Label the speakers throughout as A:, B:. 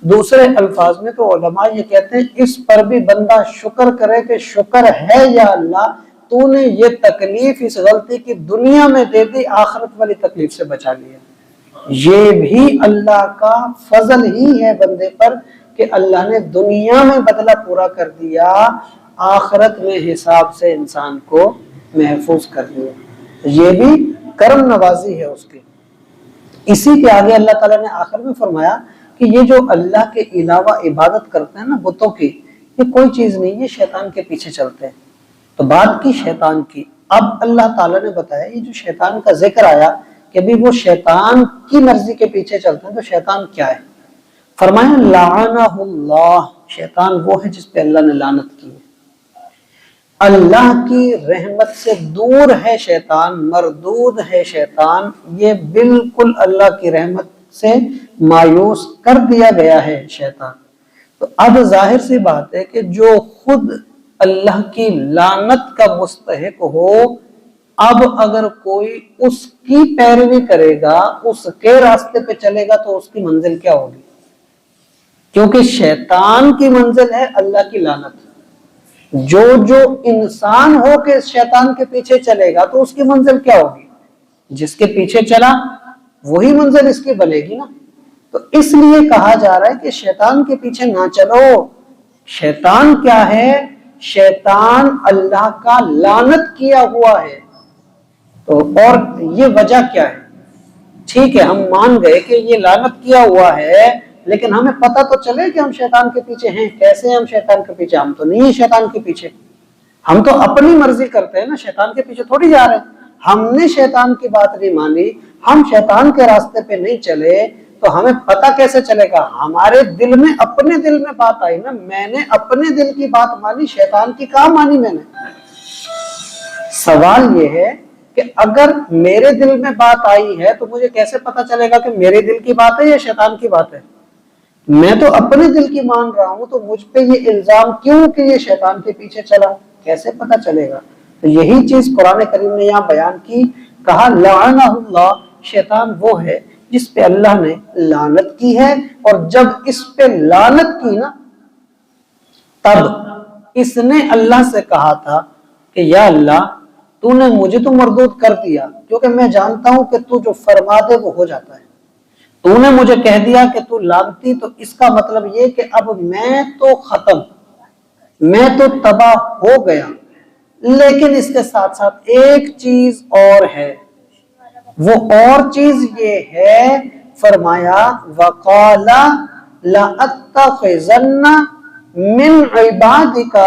A: دوسرے الفاظ میں تو علماء یہ کہتے ہیں اس پر بھی بندہ شکر کرے کہ شکر ہے یا اللہ تو نے یہ تکلیف اس غلطی کی دنیا میں دے دی، آخرت والی تکلیف سے بچا لیا۔ یہ بھی اللہ کا فضل ہی ہے بندے پر کہ اللہ نے دنیا میں بدلہ پورا کر دیا، آخرت میں حساب سے انسان کو محفوظ کر دیا۔ یہ بھی کرم نوازی ہے اس کی۔ اسی کے آگے اللہ تعالیٰ نے آخر میں فرمایا کہ یہ جو اللہ کے علاوہ عبادت کرتے ہیں نا بتوں کی، یہ کوئی چیز نہیں، یہ شیطان کے پیچھے چلتے ہیں۔ تو بات کی شیطان کی، اب اللہ تعالیٰ نے بتایا یہ جو شیطان کا ذکر آیا کہ ابھی وہ شیطان کی مرضی کے پیچھے چلتے ہیں، تو شیطان کیا ہے؟ فرمایا لعنہ اللہ، شیطان وہ ہے جس پہ اللہ نے لعنت کی ہے۔ اللہ کی رحمت سے دور ہے شیطان، مردود ہے شیطان، یہ بالکل اللہ کی رحمت سے مایوس کر دیا گیا ہے شیطان۔ تو اب ظاہر سی بات ہے کہ جو خود اللہ کی لعنت کا مستحق ہو، اب اگر کوئی اس کی پیروی کرے گا، اس کے راستے پہ چلے گا تو اس کی منزل کیا ہوگی؟ کیونکہ شیطان کی منزل ہے اللہ کی لعنت۔ جو انسان ہو کے شیطان کے پیچھے چلے گا تو اس کی منزل کیا ہوگی؟ جس کے پیچھے چلا وہی منزل اس کی بنے گی نا۔ تو اس لیے کہا جا رہا ہے کہ شیطان کے پیچھے نہ چلو۔ شیطان کیا ہے؟ شیطان اللہ کا لعنت کیا ہوا ہے۔ تو اور یہ وجہ کیا ہے؟ ٹھیک ہے، ہم مان گئے کہ یہ لعنت کیا ہوا ہے، لیکن ہمیں پتہ تو چلے کہ ہم شیطان کے پیچھے ہیں۔ کیسے ہیں ہم شیطان کے پیچھے؟ ہم تو نہیں ہیں شیطان کے پیچھے، ہم تو اپنی مرضی کرتے ہیں نا، شیطان کے پیچھے تھوڑی جا رہے ہیں۔ ہم نے شیطان کی بات نہیں مانی، ہم شیطان کے راستے پہ نہیں چلے، تو ہمیں پتہ کیسے چلے گا؟ ہمارے دل میں، اپنے دل میں بات آئی نا، میں نے اپنے دل کی بات مانی، شیطان کی کہاں مانی میں نے؟ سوال یہ ہے کہ اگر میرے دل میں بات آئی ہے تو مجھے کیسے پتہ چلے گا کہ میرے دل کی بات ہے یا شیطان کی بات ہے؟ میں تو اپنے دل کی مان رہا ہوں، تو مجھ پہ یہ الزام کیوں کہ یہ شیطان کے پیچھے چلا؟ کیسے پتہ چلے گا؟ تو یہی چیز قرآن کریم نے یہاں بیان کی، کہا لعنہ اللہ، شیطان وہ ہے جس پہ اللہ نے لعنت کی ہے، اور جب اس پہ لعنت کی نا، تب اس نے اللہ سے کہا تھا کہ یا اللہ تو نے مجھے تو مردود کر دیا، کیونکہ میں جانتا ہوں کہ تو جو فرما دے وہ ہو جاتا ہے۔ تو نے مجھے کہہ دیا کہ تو لعنتی، تو اس کا مطلب یہ کہ اب میں تو ختم، میں تو تباہ ہو گیا۔ لیکن اس کے ساتھ ساتھ ایک چیز اور ہے، وہ اور چیز یہ ہے، فرمایا وَقَالَ لَأَتَّخِذَنَّ مِنْ عِبَادِكَ،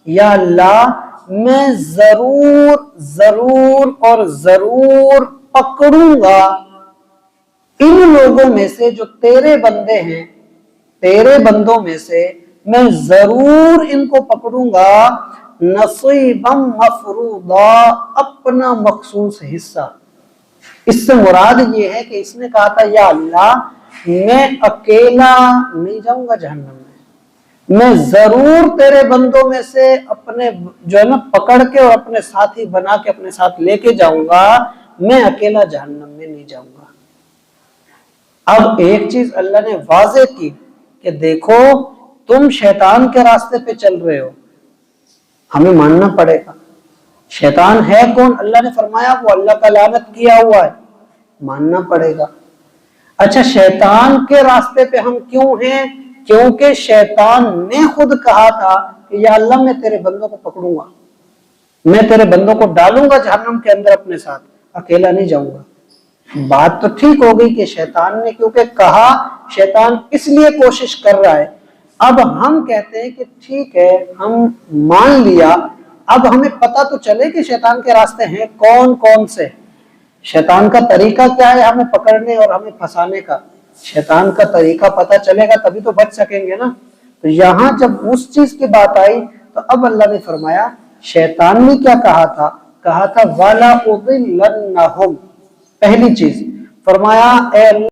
A: یا اللہ میں ضرور پکڑوں گا ان لوگوں میں سے جو تیرے بندے ہیں، تیرے بندوں میں سے میں ضرور ان کو پکڑوں گا، نصیبا مفروضا، اپنا مخصوص حصہ۔ اس سے مراد یہ ہے کہ اس نے کہا تھا یا اللہ میں اکیلا نہیں جاؤں گا جہنم میں ضرور تیرے بندوں میں سے اپنے جو ہے نا پکڑ کے اور اپنے ساتھی بنا کے اپنے ساتھ لے کے جاؤں گا، میں اکیلا جہنم میں نہیں جاؤں گا۔ اب ایک چیز اللہ نے واضح کی کہ دیکھو تم شیطان کے راستے پہ چل رہے ہو، ہمیں ماننا پڑے گا۔ شیطان ہے کون؟ اللہ نے فرمایا وہ اللہ کا لعنت کیا ہوا ہے، ماننا پڑے گا۔ اچھا شیطان کے راستے پہ ہم کیوں ہیں؟ کیونکہ شیطان نے خود کہا تھا کہ یا اللہ میں تیرے بندوں کو پکڑوں گا، میں تیرے بندوں کو ڈالوں گا جہنم کے اندر اپنے ساتھ، اکیلا نہیں جاؤں گا۔ بات تو ٹھیک ہو گئی کہ شیطان نے کیونکہ کہا، شیطان اس لیے کوشش کر رہا ہے۔ اب ہم کہتے ہیں کہ ٹھیک ہے ہم مان لیا، اب ہمیں پتہ تو چلے کہ شیطان کے راستے ہیں کون کون سے، شیطان کا طریقہ کیا ہے ہمیں پکڑنے اور ہمیں پھنسانے کا۔ شیطان کا طریقہ پتہ چلے گا تبھی تو بچ سکیں گے نا۔ تو یہاں جب اس چیز کی بات آئی تو اب اللہ نے فرمایا شیطان نے کیا کہا تھا؟ کہا تھا وَلَأُضِلَّنَّهُمْ، پہلی چیز فرمایا اے اللہ